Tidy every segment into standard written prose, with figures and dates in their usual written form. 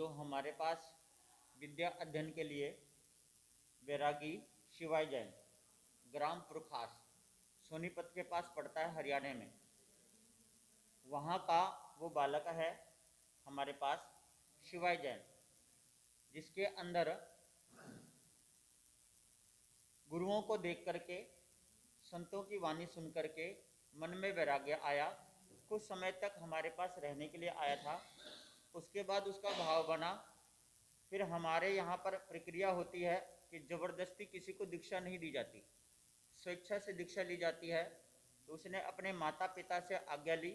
जो हमारे पास विद्या अध्ययन के लिए वैरागी शिवाय जैन ग्राम पुरखास सोनीपत के पास पड़ता है, हरियाणा में, वहाँ का वो बालक है हमारे पास शिवाय जैन, जिसके अंदर गुरुओं को देख करके, संतों की वाणी सुन करके मन में वैराग्य आया। कुछ समय तक हमारे पास रहने के लिए आया था। उसके बाद उसका भाव बना। फिर हमारे यहाँ पर प्रक्रिया होती है कि ज़बरदस्ती किसी को दीक्षा नहीं दी जाती, स्वेच्छा से दीक्षा ली जाती है। तो उसने अपने माता पिता से आज्ञा ली,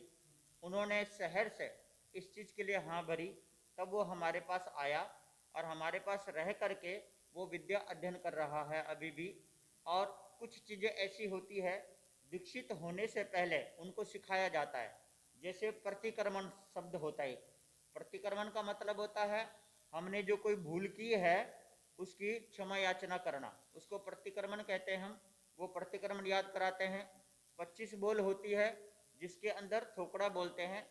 उन्होंने शहर से इस चीज़ के लिए हाँ भरी, तब वो हमारे पास आया और हमारे पास रह करके वो विद्या अध्ययन कर रहा है अभी भी। और कुछ चीज़ें ऐसी होती है दीक्षित होने से पहले उनको सिखाया जाता है। जैसे प्रतिक्रमण शब्द होता है। प्रतिक्रमण का मतलब होता है हमने जो कोई भूल की है उसकी क्षमा याचना करना, उसको प्रतिक्रमण कहते हैं हम। वो प्रतिक्रमण याद कराते हैं। 25 बोल होती है जिसके अंदर थोकड़ा बोलते हैं,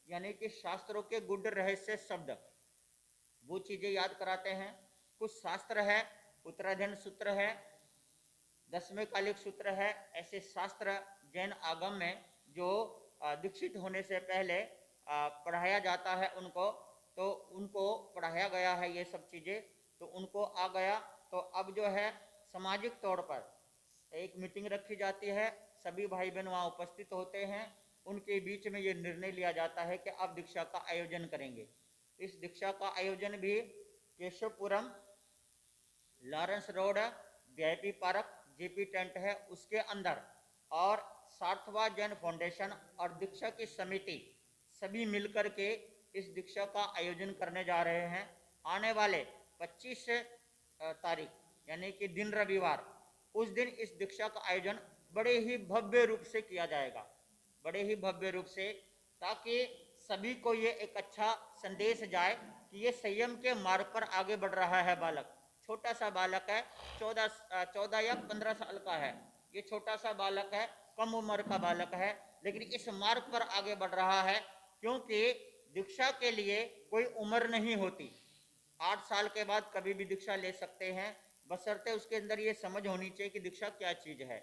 यानी कि शास्त्रों के गुड रहस्य शब्द, वो चीज़ें याद कराते हैं। कुछ शास्त्र है, उत्तराधीन सूत्र है, 10वें कालिक सूत्र है। ऐसे शास्त्र जैन आगम में जो दीक्षित होने से पहले पढ़ाया जाता है उनको, तो उनको पढ़ाया गया है ये सब चीज़ें, तो उनको आ गया। तो अब जो है सामाजिक तौर पर एक मीटिंग रखी जाती है, सभी भाई बहन वहाँ उपस्थित होते हैं। उनके बीच में ये निर्णय लिया जाता है कि अब दीक्षा का आयोजन करेंगे। इस दीक्षा का आयोजन भी Keshavpuram, Lawrence road, VIP park, GP tent है उसके अंदर, और सार्थवा जैन फाउंडेशन और दीक्षा की समिति सभी मिलकर के इस दीक्षा का आयोजन करने जा रहे हैं। आने वाले 25 तारीख यानी कि दिन रविवार, उस दिन इस दीक्षा का आयोजन बड़े ही भव्य रूप से किया जाएगा, बड़े ही भव्य रूप से, ताकि सभी को ये एक अच्छा संदेश जाए कि ये संयम के मार्ग पर आगे बढ़ रहा है बालक। छोटा सा बालक है, 14 या 15 साल का है, ये छोटा सा बालक है, कम उम्र का बालक है, लेकिन इस मार्ग पर आगे बढ़ रहा है। क्योंकि दीक्षा के लिए कोई उम्र नहीं होती। 8 साल के बाद कभी भी दीक्षा ले सकते हैं, बशर्ते उसके अंदर ये समझ होनी चाहिए कि दीक्षा क्या चीज़ है।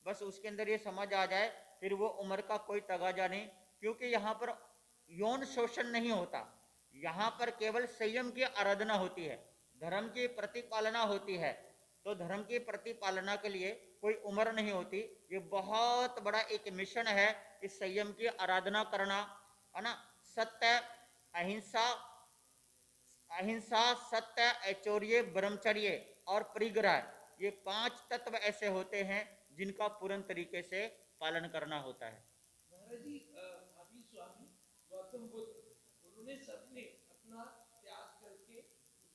बस उसके अंदर ये समझ आ जाए, फिर वो उम्र का कोई तगाजा नहीं। क्योंकि यहाँ पर यौन शोषण नहीं होता, यहाँ पर केवल संयम की आराधना होती है, धर्म की प्रतिपालना होती है। तो धर्म की प्रतिपालना के लिए कोई उम्र नहीं होती। ये बहुत बड़ा एक मिशन है, इस संयम की आराधना करना, है ना। सत्य, अहिंसा, अहिंसा, सत्य, ऐश्वर्य, ब्रह्मचर्य और परिग्रह, ये 5 तत्व ऐसे होते हैं जिनका पूर्ण तरीके से पालन करना होता है। महाराज जी, अभी स्वामी गौतम बुद्ध, उन्होंने सबने अपना त्याग करके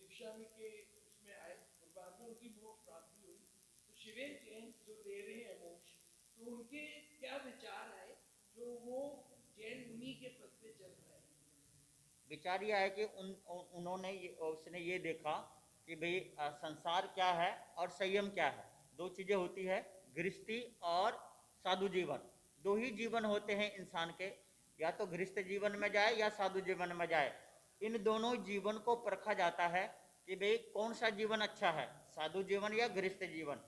दीक्षा में के उसमें आए और बाद में उनकी मोक्ष प्राप्ति हुई। तो शिवेन जैन जो दे रहे हैं मोक्ष, तो उनके क्या विचार आए जो वो जैन मुनि के पद पे चल रहे हैं? विचार यह है कि उन्होंने उसने ये देखा कि भाई संसार क्या है और संयम क्या है। दो चीज़ें होती है, गृहस्थी और साधु जीवन। दो ही जीवन होते हैं इंसान के, या तो गृहस्थ जीवन में जाए या साधु जीवन में जाए। इन दोनों जीवन को परखा जाता है कि भाई कौन सा जीवन अच्छा है, साधु जीवन या गृहस्थ जीवन।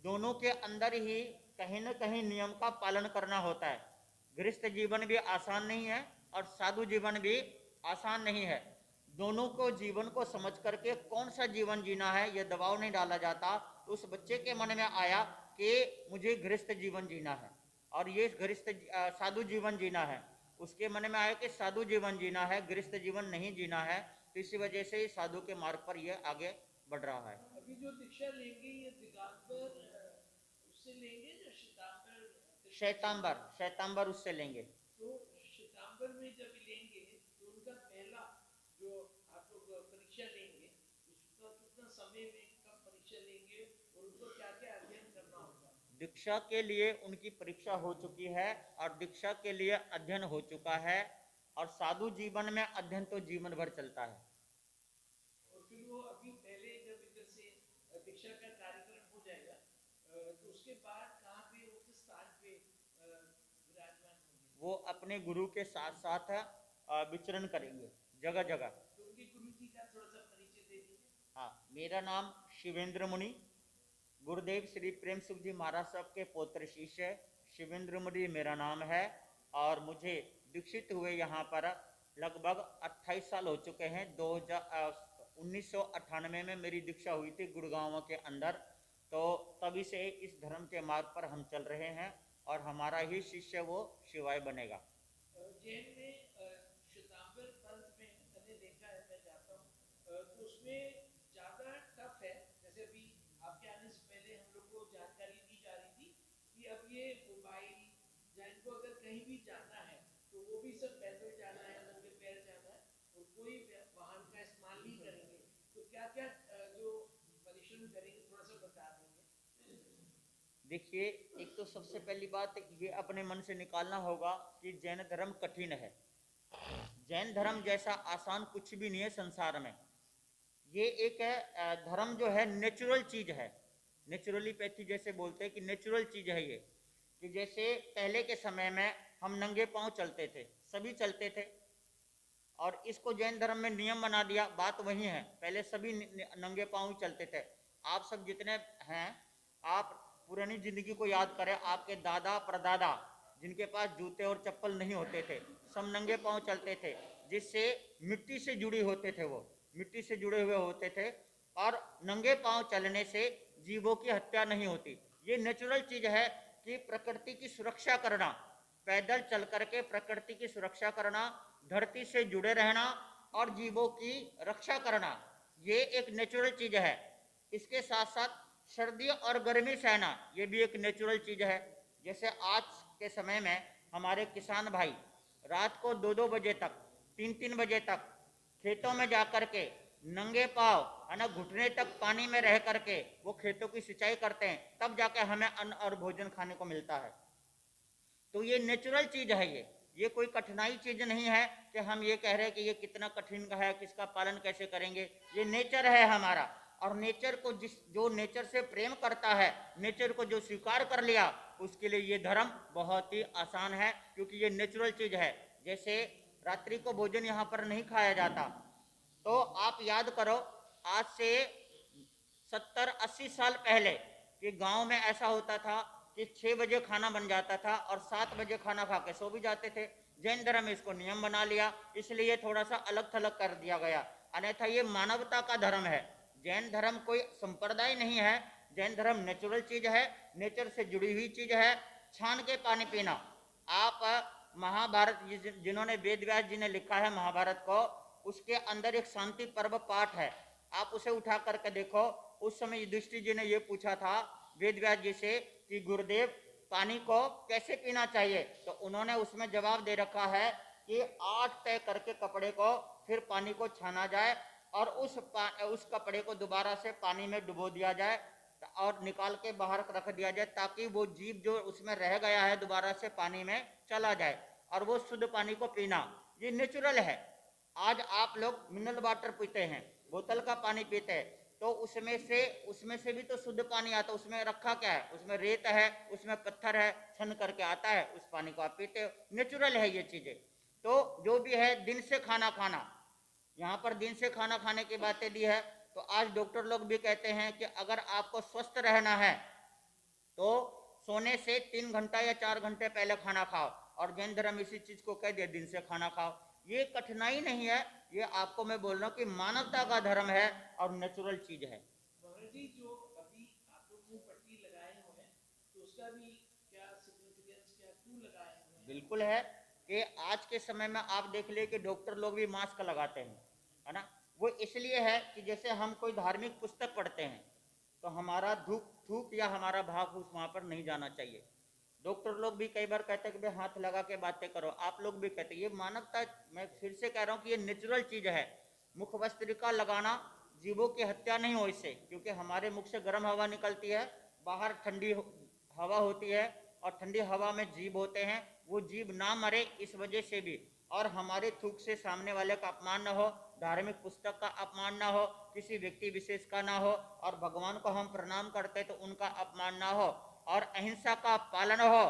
दोनों के अंदर ही कहीं न कहीं नियम का पालन करना होता है। गृहस्थ जीवन भी आसान नहीं है और साधु जीवन भी आसान नहीं है। दोनों को जीवन को समझ करके कौन सा जीवन जीना है यह दबाव नहीं डाला जाता। तो उस बच्चे के मन में आया कि मुझे गृहस्थ जीवन जीना है और ये गृहस्थ साधु जीवन जीना है। उसके मन में आया कि साधु जीवन जीना है, गृहस्थ जीवन नहीं जीना है। तो इसी वजह से साधु के मार्ग पर यह आगे बढ़ रहा है। अभी जो दीक्षा लेंगे ये दिगंबर उससे लेंगे या श्वेतांबर? श्वेतांबर उससे लेंगे। तो श्वेतांबर में जब लेंगे तो उनका पहला जो आप लोग परीक्षा लेंगे, उसका कितना समय में कब परीक्षा लेंगे और उनको क्या क्या अध्ययन करना होगा? दीक्षा के लिए उनकी परीक्षा हो चुकी है और दीक्षा के लिए अध्ययन हो चुका है, और साधु जीवन में अध्ययन तो जीवन भर चलता है। और फिर वो अभी पहले जब इधर से दीक्षा का कार्यक्रम हो जाएगा तो उसके बाद कहाँ पे, वो किस स्थान पे विराजमान होंगे? वो अपने गुरु के साथ साथ विचरण करेंगे जगह जगह। तो उनके गुरु जी का थोड़ा सा परिचय दे दीजिए। हाँ, मेरा नाम शिवेंद्र मुनि, गुरुदेव श्री प्रेम सुख जी महाराज साहब के पौत्र शिष्य शिवेंद्र मुनि मेरा नाम है। और मुझे दीक्षित हुए यहाँ पर लगभग 28 साल हो चुके हैं। 1998 में मेरी दीक्षा हुई थी गुड़गांव के अंदर। तो तभी से इस धर्म के मार्ग पर हम चल रहे हैं और हमारा ही शिष्य वो शिवाय बनेगा। जैन में श्वेतांबर पंथ में मैंने देखा है, मैं जाता हूँ तो उसमें ज़्यादा टफ है। जैसे अभी आपके आने से पहले हम लोग को जानकारी दी जा रही थी कि अब ये मोबाइल या इनको अगर कहीं भी जाना है तो वो भी सब पैदल जाना है, नंगे पैर जाना है और कोई वाहन का इस्तेमाल नहीं करेंगे। तो क्या क्या जो परिश्रम करेंगे थोड़ा सा बता देंगे। देखिए, एक तो सबसे पहली बात ये अपने मन से निकालना होगा कि जैन धर्म कठिन है। जैन धर्म जैसा आसान कुछ भी नहीं है संसार में। ये एक धर्म जो है नेचुरल चीज है। नेचुरलीपैथी जैसे बोलते हैं कि नेचुरल चीज है ये। कि जैसे पहले के समय में हम नंगे पांव चलते थे, सभी चलते थे, और इसको जैन धर्म में नियम बना दिया। बात वही है, पहले सभी नंगे पांव ही चलते थे। आप सब जितने हैं, आप पुरानी जिंदगी को याद करें, आपके दादा परदादा जिनके पास जूते और चप्पल नहीं होते थे, सब नंगे पांव चलते थे, जिससे मिट्टी से जुड़ी होते थे, वो मिट्टी से जुड़े हुए होते थे। और नंगे पांव चलने से जीवों की हत्या नहीं होती। ये नेचुरल चीज है कि प्रकृति की सुरक्षा करना, पैदल चल करके प्रकृति की सुरक्षा करना, धरती से जुड़े रहना और जीवों की रक्षा करना, ये एक नेचुरल चीज है। इसके साथ साथ सर्दी और गर्मी सहना, ये भी एक नेचुरल चीज है। जैसे आज के समय में हमारे किसान भाई रात को 2-2 बजे तक, 3-3 बजे तक खेतों में जाकर के नंगे पांव, है ना, घुटने तक पानी में रह करके वो खेतों की सिंचाई करते हैं, तब जाके हमें अन्न और भोजन खाने को मिलता है। तो ये नेचुरल चीज है। ये कोई कठिनाई चीज नहीं है कि हम ये कह रहे हैं कि ये कितना कठिन है, किसका पालन कैसे करेंगे। ये नेचर है हमारा, और नेचर को जो नेचर से प्रेम करता है, नेचर को जो स्वीकार कर लिया, उसके लिए ये धर्म बहुत ही आसान है, क्योंकि ये नेचुरल चीज है। जैसे रात्रि को भोजन यहाँ पर नहीं खाया जाता, तो आप याद करो, आज से 70-80 साल पहले कि गांव में ऐसा होता था कि 6 बजे खाना बन जाता था और 7 बजे खाना खा के सो भी जाते थे। जैन धर्म में इसको नियम बना लिया, इसलिए थोड़ा सा अलग थलग कर दिया गया, अन्यथा ये मानवता का धर्म है। जैन धर्म कोई संप्रदाय नहीं है। जैन धर्म नेचुरल चीज है, नेचर से जुड़ी हुई चीज है। छान के पानी पीना, आप महाभारत, जिन्होंने वेद व्यास जी ने लिखा है महाभारत को, उसके अंदर एक शांति पर्व पाठ है, आप उसे उठा करके देखो। उस समय युधिष्ठिर जी ने ये पूछा था वेद व्यास जी से कि गुरुदेव पानी को कैसे पीना चाहिए, तो उन्होंने उसमें जवाब दे रखा है कि 8 तय करके कपड़े को फिर पानी को छाना जाए और उस कपड़े को दोबारा से पानी में डुबो दिया जाए और निकाल के बाहर रख दिया जाए, ताकि वो जीव जो उसमें रह गया है दोबारा से पानी में चला जाए और वो शुद्ध पानी को पीना। ये नेचुरल है। आज आप लोग मिनरल वाटर पीते हैं, बोतल का पानी पीते हैं, तो उसमें से भी तो शुद्ध पानी आता है। उसमें रखा क्या है, उसमें रेत है, उसमें पत्थर है, छन करके आता है, उस पानी को आप पीते हो। नेचुरल है ये चीजें। तो जो भी है, दिन से खाना खाना, यहाँ पर दिन से खाना खाने की बातें दी है। तो आज डॉक्टर लोग भी कहते हैं कि अगर आपको स्वस्थ रहना है तो सोने से 3 घंटा या 4 घंटे पहले खाना खाओ, और जैन धर्म इसी चीज को कह दिया, दिन से खाना खाओ। ये कठिनाई नहीं है, ये आपको मैं बोल रहा हूँ कि मानवता का धर्म है और नेचुरल चीज है। जी, जो अभी आप लोग मुंह पट्टी लगाए हुए हैं, तो उसका भी क्या सिग्निफिकेंस, क्या क्यों लगाए हुए हैं? बिल्कुल है कि आज के समय में आप देख लिए कि डॉक्टर लोग भी मास्क लगाते हैं, है ना। वो इसलिए है कि जैसे हम कोई धार्मिक पुस्तक पढ़ते हैं तो हमारा थूक या हमारा भाव वहां पर नहीं जाना चाहिए। डॉक्टर लोग भी कई बार कहते हैं कि भाई हाथ लगा के बातें करो, आप लोग भी कहते हैं, ये मानवता, मैं फिर से कह रहा हूँ कि ये नेचुरल चीज है। मुख वस्त्रिका लगाना, जीवों की हत्या नहीं हो इससे, क्योंकि हमारे मुख से गर्म हवा निकलती है, बाहर ठंडी हवा होती है, और ठंडी हवा में जीव होते हैं, वो जीव ना मरे इस वजह से भी। और हमारे थूक से सामने वाले का अपमान न हो, धार्मिक पुस्तक का अपमान ना हो, किसी व्यक्ति विशेष का ना हो, और भगवान को हम प्रणाम करते तो उनका अपमान ना हो, और अहिंसा का पालन हो,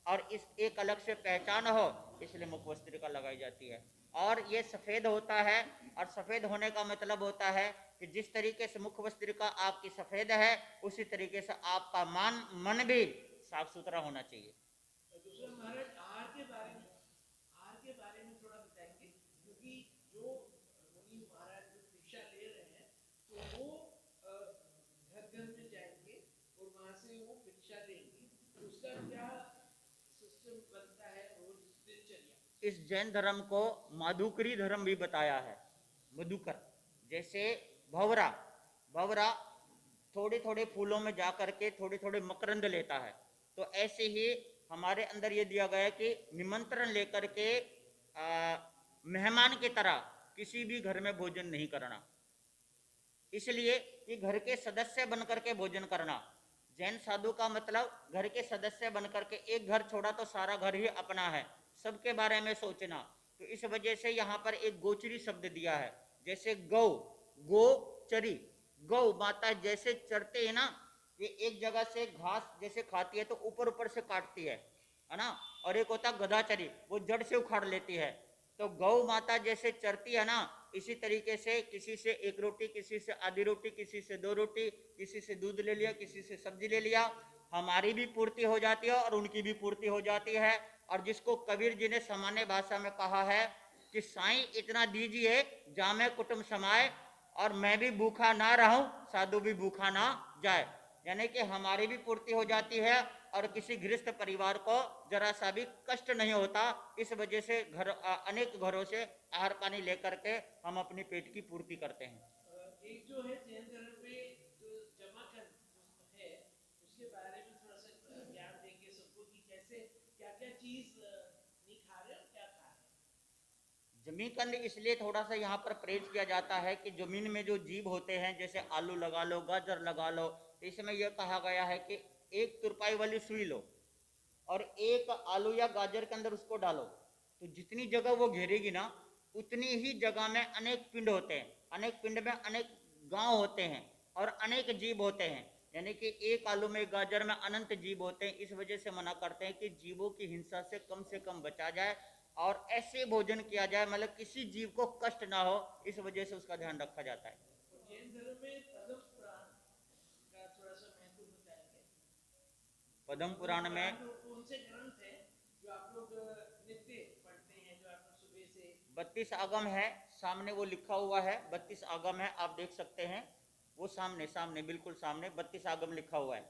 और इस एक अलग से पहचान हो, इसलिए मुख वस्त्रिका लगाई जाती है। और ये सफ़ेद होता है, और सफ़ेद होने का मतलब होता है कि जिस तरीके से मुख वस्त्र का आपकी सफ़ेद है, उसी तरीके से आपका मन भी साफ सुथरा होना चाहिए। दूसरा महाराज आहार के बारे में थोड़ा बताएंगे, क्योंकि जो मुनि महाराज जो दीक्षा ले रहे हैं तो वो घर घर में जाएंगे और वहां से वो दीक्षा लेंगे, तो उसका क्या सिस्टम बनता है रोज दिनचर्या? इस जैन धर्म को माधुकरी धर्म भी बताया है, मधुकर। जैसे भवरा भवरा थोड़े थोड़े फूलों में जा करके थोड़े थोड़े मकरंद लेता है, तो ऐसे ही हमारे अंदर ये दिया गया है कि निमंत्रण लेकर के मेहमान की तरह किसी भी घर में भोजन नहीं करना, इसलिए कि घर के सदस्य बनकर के भोजन करना। जैन साधु का मतलब घर के सदस्य बनकर के, एक घर छोड़ा तो सारा घर ही अपना है, सबके बारे में सोचना। तो इस वजह से यहाँ पर एक गोचरी शब्द दिया है। जैसे गौ, गो चरी, गौ माता जैसे चरते है ना, ये एक जगह से घास जैसे खाती है तो ऊपर ऊपर से काटती है ना, और एक होता गदाचरी, वो जड़ से उखाड़ लेती है। तो गौ माता जैसे चरती है ना, इसी तरीके से किसी से एक रोटी, किसी से आधी रोटी, किसी से 2 रोटी, किसी से दूध ले लिया, किसी से सब्जी ले लिया, हमारी भी पूर्ति हो जाती है और उनकी भी पूर्ति हो जाती है। और जिसको कबीर जी ने सामान्य भाषा में कहा है कि साईं इतना दीजिए जामे कुटुंब समाए, और मैं भी भूखा ना रहूं, साधु भी भूखा ना जाए, यानी कि हमारी भी पूर्ति हो जाती है और किसी गृहस्थ परिवार को जरा सा भी कष्ट नहीं होता। इस वजह से अनेक घरों से आहार पानी लेकर के हम अपनी पेट की पूर्ति करते हैं। एक जो है जैन धर्म में जो जमाखंड है, उसके बारे में थोड़ा सा ज्ञान देंगे सबको कि कैसे क्या क्या चीज नहीं खा रहे और क्या खा रहे। जमीकंद इसलिए थोड़ा सा यहाँ पर प्रेज किया जाता है कि जमीन में जो जीव होते हैं, जैसे आलू लगा लो, गाजर लगा लो, तो इसमें यह कहा गया है कि 1 तुरपाई वाली सुई लो और एक आलू या गाजर के अंदर उसको डालो, तो जितनी जगह वो घेरेगी ना, उतनी ही जगह में अनेक पिंड होते हैं, अनेक पिंड में अनेक गांव होते हैं और अनेक जीव होते हैं, यानी कि एक आलू में, गाजर में अनंत जीव होते हैं। इस वजह से मना करते हैं कि जीवों की हिंसा से कम बचा जाए और ऐसे भोजन किया जाए मतलब किसी जीव को कष्ट ना हो, इस वजह से उसका ध्यान रखा जाता है। जैन धर्म में पद्म पुराण का थोड़ा सा महत्व बताएंगे। पद्म पुराण में कौन से ग्रंथ हैं जो आप लोग नित्य पढ़ते हैं, जो आप लोग सुबह से? 32 आगम है, सामने वो लिखा हुआ है, 32 आगम है, आप देख सकते हैं, वो सामने बिल्कुल सामने 32 आगम लिखा हुआ है।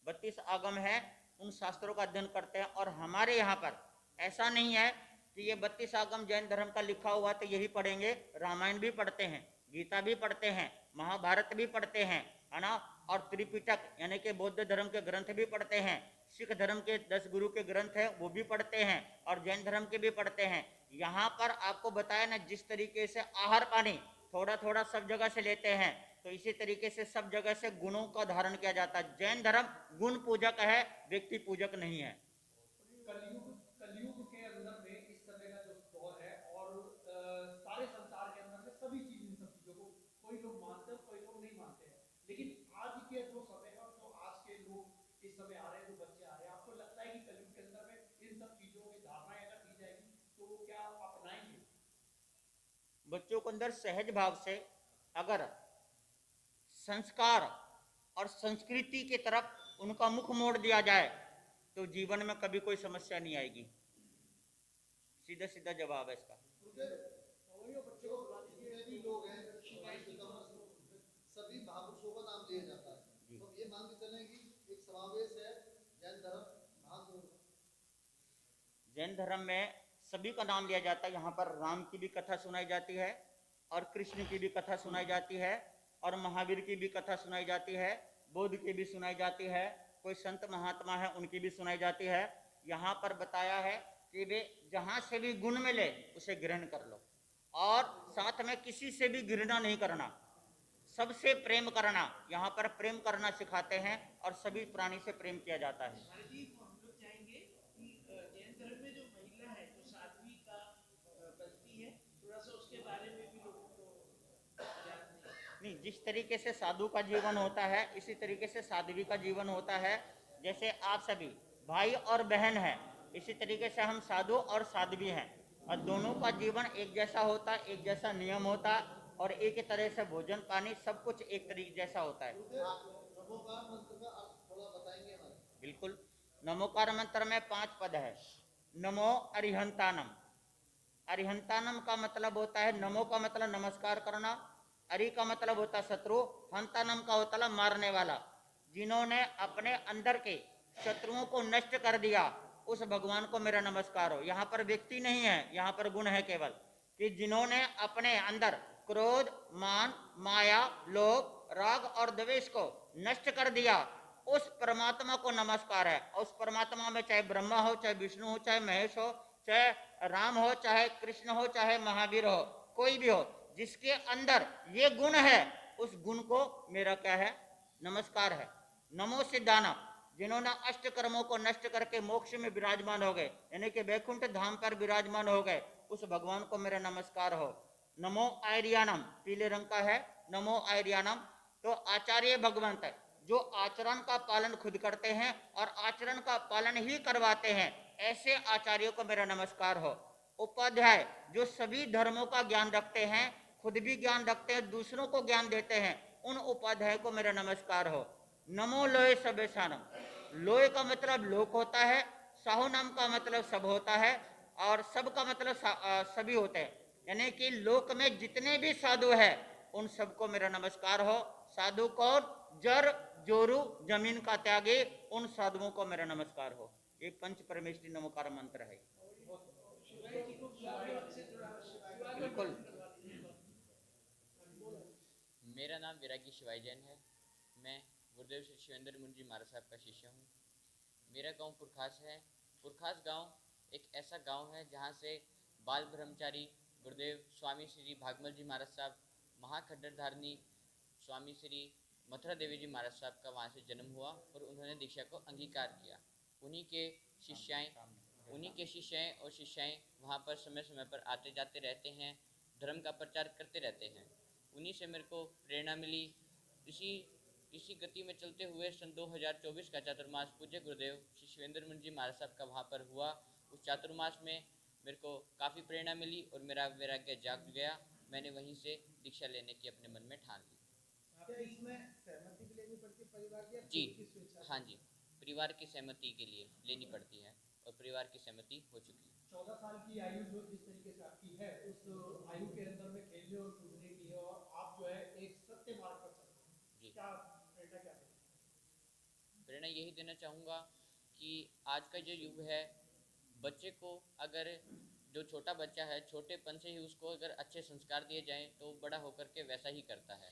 32 आगम है, उन शास्त्रों का अध्ययन करते हैं। और हमारे यहाँ पर ऐसा नहीं है कि ये 32 आगम जैन धर्म का लिखा हुआ तो यही पढ़ेंगे, रामायण भी पढ़ते हैं, गीता भी पढ़ते हैं, महाभारत भी पढ़ते हैं, है ना, और त्रिपिटक यानी कि बौद्ध धर्म के ग्रंथ भी पढ़ते हैं, सिख धर्म के 10 गुरु के ग्रंथ हैं वो भी पढ़ते हैं, और जैन धर्म के भी पढ़ते हैं। यहाँ पर आपको बताया ना, जिस तरीके से आहार पानी थोड़ा थोड़ा सब जगह से लेते हैं, तो इसी तरीके से सब जगह से गुणों का धारण किया जाता है। जैन धर्म गुण पूजक है, व्यक्ति पूजक नहीं है। कलयुग के अंदर में इस समय का जो दौर है और सारे संसार के अंदर में सभी चीज, इन सब चीजों को कोई लोग मानते हैं, कोई लोग नहीं मानते हैं, लेकिन आज के जो समय है और जो आज के लोग इस समय आ रहे हैं, जो बच्चे आ रहे हैं, आपको लगता है कि कलयुग के अंदर में इन सब चीजों की धारणाएं अगर दी जाएगी तो वो क्या आप अपनाएंगे? बच्चों को अंदर सहज भाव से अगर संस्कार और संस्कृति की तरफ उनका मुख मोड़ दिया जाए तो जीवन में कभी कोई समस्या नहीं आएगी। सीधा सीधा जवाब है इसका। सभी महापुरुषों का नाम लिया जाता है, तो ये मान के चलें कि एक समावेश है जैन धर्म महापुरुष। जैन धर्म में सभी का नाम लिया जाता है। यहाँ पर राम की भी कथा सुनाई जाती है और कृष्ण की भी कथा सुनाई जाती है और महावीर की भी कथा सुनाई जाती है, बुद्ध की भी सुनाई जाती है, कोई संत महात्मा है उनकी भी सुनाई जाती है। यहाँ पर बताया है कि वे जहाँ से भी गुण मिले उसे ग्रहण कर लो और साथ में किसी से भी घृणा नहीं करना, सबसे प्रेम करना। यहाँ पर प्रेम करना सिखाते हैं और सभी प्राणी से प्रेम किया जाता है। हम लोग चाहेंगे कि जैन धर्म में जो महिला है, जो साध्वी का बनती है, थोड़ा सा उसके बारे में भी लोगों को नहीं, जिस तरीके से साधु का जीवन होता है इसी तरीके से साध्वी का जीवन होता है। जैसे आप सभी भाई और बहन हैं, इसी तरीके से हम साधु और साध्वी हैं। और दोनों का जीवन एक जैसा होता है, एक जैसा नियम होता है और एक ही तरह से भोजन पानी सब कुछ एक तरीके जैसा होता है। नमोकार मंत्र का अर्थ थोड़ा बताएंगे हमारे? बिल्कुल। नमोकार मंत्र में 5 पद है। नमो अरिहंतानम। अरिहंतानम का मतलब होता है, नमो का मतलब नमस्कार करना, अरि का मतलब होता है शत्रु, हंतानम का होता है मारने वाला। जिन्होंने अपने अंदर के शत्रुओं को नष्ट कर दिया, उस भगवान को मेरा नमस्कार हो। यहाँ पर व्यक्ति नहीं है, यहाँ पर गुण है केवल, कि जिन्होंने अपने अंदर क्रोध, मान, माया, लोभ, राग और द्वेष को नष्ट कर दिया, उस परमात्मा को नमस्कार है। और उस परमात्मा में चाहे ब्रह्मा हो, चाहे विष्णु हो, चाहे महेश हो, चाहे राम हो, चाहे कृष्ण हो, चाहे महावीर हो, कोई भी हो, जिसके अंदर ये गुण है, उस गुण को मेरा क्या है, नमस्कार है। नमो सिद्धाना, जिन्होंने अष्ट कर्मों को नष्ट करके मोक्ष में विराजमान हो गए, यानी कि वैकुंठ धाम पर विराजमान हो गए, उस भगवान को मेरा नमस्कार हो। नमो आर्यानम, पीले रंग का है नमो आर्यानम, तो आचार्य भगवंत है, जो आचरण का पालन खुद करते हैं और आचरण का पालन ही करवाते हैं, ऐसे आचार्यों को मेरा नमस्कार हो। उपाध्याय, जो सभी धर्मों का ज्ञान रखते हैं, खुद भी ज्ञान रखते हैं, दूसरों को ज्ञान देते हैं, उन उपाध्याय को मेरा नमस्कार हो। नमो लोहे सबेशानम, लोहे का मतलब लोक होता है, साहु नाम का मतलब सब होता है, और सब का मतलब सभी होते हैं, यानी कि लोक में जितने भी साधु है उन सबको मेरा नमस्कार हो। साधु कौन? जर जोरू जमीन का त्यागी, उन साधुओं को मेरा नमस्कार हो। ये पंच परमेष्टि नमोकार मंत्र है। बिल्कुल। मेरा नाम विरागी शिवाई जैन है। मैं गुरुदेव श्री शिवेंद्र मुनि जी महाराज साहब का शिष्य हूँ। मेरा गांव पुरखास है। पुरखास गांव एक ऐसा गांव है जहाँ से बाल ब्रह्मचारी गुरुदेव स्वामी श्री भागमल जी महाराज साहब, महाखड्डर धारणी स्वामी श्री मथुरा देवी जी महाराज साहब का वहाँ से जन्म हुआ और उन्होंने दीक्षा को अंगीकार किया। उन्हीं के शिष्याएँ और शिष्याएँ वहाँ पर समय समय पर आते जाते रहते हैं, धर्म का प्रचार करते रहते हैं। उन्हीं से मेरे को प्रेरणा मिली। इसी गति में चलते हुए सन 2024 का चातुर्मास पूज्य गुरुदेव श्री शिवेंद्र मुनि जी महाराज साहब का वहाँ पर हुआ। उस चातुर्मास में मेरे को काफ़ी प्रेरणा मिली और मेरा वैराग्य जाग गया। मैंने वहीं से दीक्षा लेने की अपने मन में ठान ली। क्या इसमें सहमति भी लेनी पड़ती है परिवार की? जी हाँ जी, परिवार की सहमति के लिए लेनी पड़ती है और परिवार की सहमति हो चुकी है। 14 साल की आयु जो जिस तरीके से आपकी है, उस आयु के अंदर में खेलने और कूदने की है, और आप जो है एक सत्य मार्ग पर चल रहे हैं। जी, क्या प्रेरणा क्या देना? प्रेरणा यही देना चाहूँगा कि आज का जो युग है, बच्चे को अगर जो छोटा बच्चा है, छोटेपन से ही उसको अगर अच्छे संस्कार दिए जाएं तो बड़ा होकर के वैसा ही करता है।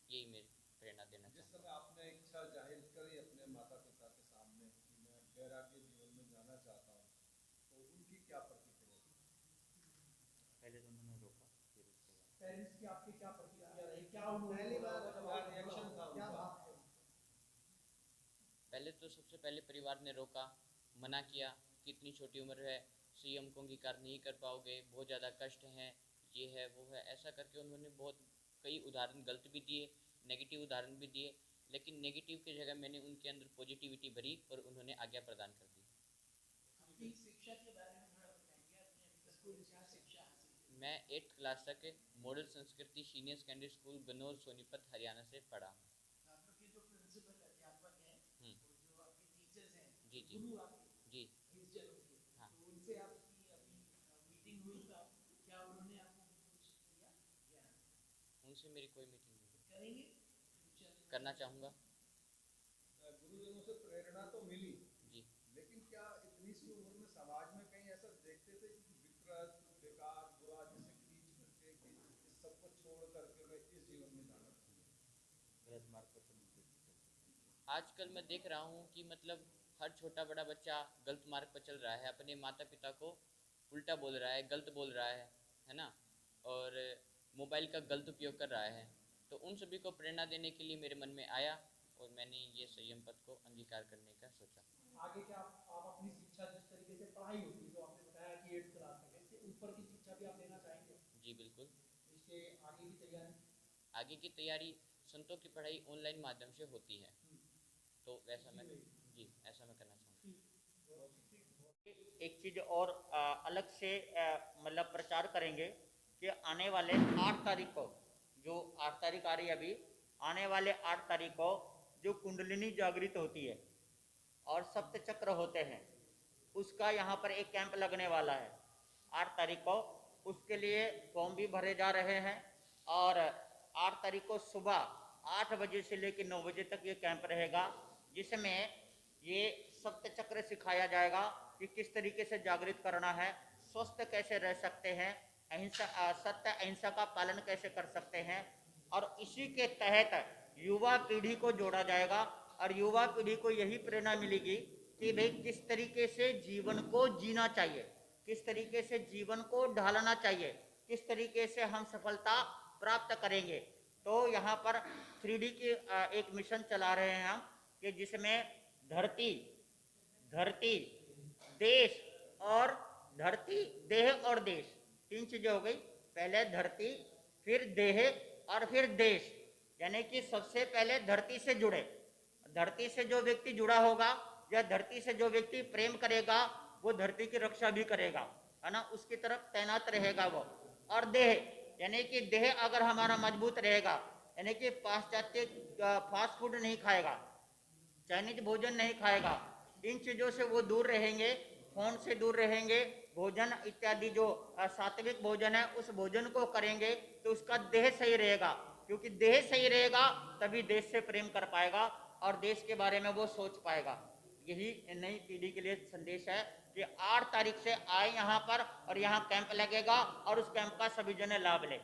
यही मेरी प्रेरणा देना जिस चाहूँगा। समय आपने इच्छा जाहिर करी अपने माता पिता के सामने कि मैं वैराग्य जीवन में जाना चाहता हूँ, तो उनकी क्या प्रतिक्रिया थी? पहले तो उन्होंने रोका, फिर उसके बाद पेरेंट्स की आपकी क्या प्रतिक्रिया रही? क्या उन्होंने पहली बार क्या रिएक्शन था क्या उनका? भाव थे? पहले तो सबसे पहले परिवार ने रोका, मना किया कि इतनी छोटी उम्र है, संयम को अंगीकार नहीं कर पाओगे, बहुत ज़्यादा कष्ट हैं, ये है वो है, ऐसा करके उन्होंने बहुत कई उदाहरण गलत भी दिए, नेगेटिव उदाहरण भी दिए, लेकिन नेगेटिव की जगह मैंने उनके अंदर पॉजिटिविटी भरी और उन्होंने आज्ञा प्रदान कर दी। अपनी शिक्षा के बारे में थोड़ा बताएंगे, आपने अभी तक कोई क्या शिक्षा हासिल की? मैं 8th क्लास तक model Sanskriti senior secondary school Banaur Sonipat Haryana से पढ़ा हूँ। आपके जो प्रिंसिपल अध्यापक हैं और जो आपके टीचर्स हैं, जी जी गुरु आपके जी इस जन्म के, हाँ। तो उनसे आपकी अभी मीटिंग हुई, तो क्या उन्होंने आपको कुछ दिया ज्ञान? उनसे मेरी कोई मीटिंग नहीं हुई। करेंगे फ्यूचर में? करना चाहूँगा। गुरुजनों से प्रेरणा तो मिली, जी, लेकिन क्या इतनी सी उम्र में समाज में कहीं ऐसा देखते थे कि विकृत, बेकार, बुरा, जिसे खींच करके कि इस सबको छोड़ करके मैं इस जीवन में जाना चाहूँगा? गलत मार्ग पर चलने की आजकल मैं देख रहा हूँ कि मतलब हर छोटा बड़ा बच्चा गलत मार्ग पर चल रहा है, अपने माता पिता को उल्टा बोल रहा है, गलत बोल रहा है ना, और मोबाइल का गलत उपयोग कर रहा है। तो उन सभी को प्रेरणा देने के लिए मेरे मन में आया और मैंने ये संयम पथ को अंगीकार करने का सोचा। आगे क्या आप अपनी शिक्षा जिस तरीके से पढ़ाई होती है, जो आपने बताया कि 8th क्लास तक है, इससे ऊपर की शिक्षा भी आप लेना चाहेंगे? जी बिल्कुल। इसके आगे की तैयारी? आगे की तैयारी संतों की पढ़ाई ऑनलाइन माध्यम से होती है, तो वैसा मैं जी ऐसा मैं करना चाहूँगा। एक चीज़ और अलग से मतलब प्रचार करेंगे कि आने वाले 8 तारीख को, जो 8 तारीख आ रही है अभी, आने वाले 8 तारीख को जो कुंडलिनी जागृत होती है और सप्त चक्र होते हैं, उसका यहाँ पर एक कैंप लगने वाला है 8 तारीख को। उसके लिए फॉर्म भी भरे जा रहे हैं और 8 तारीख को सुबह 8 बजे से लेकर 9 बजे तक ये कैंप रहेगा, जिसमें ये सप्त चक्र सिखाया जाएगा कि किस तरीके से जागृत करना है, स्वस्थ कैसे रह सकते हैं, अहिंसा सत्य अहिंसा का पालन कैसे कर सकते हैं। और इसी के तहत युवा पीढ़ी को जोड़ा जाएगा और युवा पीढ़ी को यही प्रेरणा मिलेगी कि भाई किस तरीके से जीवन को जीना चाहिए, किस तरीके से जीवन को ढालना चाहिए, किस तरीके से हम सफलता प्राप्त करेंगे। तो यहाँ पर 3D की एक मिशन चला रहे हैं हम कि जिसमें धरती देश और धरती देह और देश, 3 चीजें हो गई। पहले धरती, फिर देह और फिर देश, यानी कि सबसे पहले धरती से जुड़े, धरती से जो व्यक्ति जुड़ा होगा या धरती से जो व्यक्ति प्रेम करेगा वो धरती की रक्षा भी करेगा, है ना, उसकी तरफ तैनात रहेगा वो। और देह, यानी कि देह अगर हमारा मजबूत रहेगा, यानी कि पाश्चात्य फास्ट फूड नहीं खाएगा, चाइनीज भोजन नहीं खाएगा, इन चीज़ों से वो दूर रहेंगे, फोन से दूर रहेंगे, भोजन इत्यादि जो सात्विक भोजन है उस भोजन को करेंगे तो उसका देह सही रहेगा, क्योंकि देह सही रहेगा तभी देश से प्रेम कर पाएगा और देश के बारे में वो सोच पाएगा। यही नई पीढ़ी के लिए संदेश है कि 8 तारीख से आए यहाँ पर और यहाँ कैंप लगेगा और उस कैंप का सभी जने लाभ लें।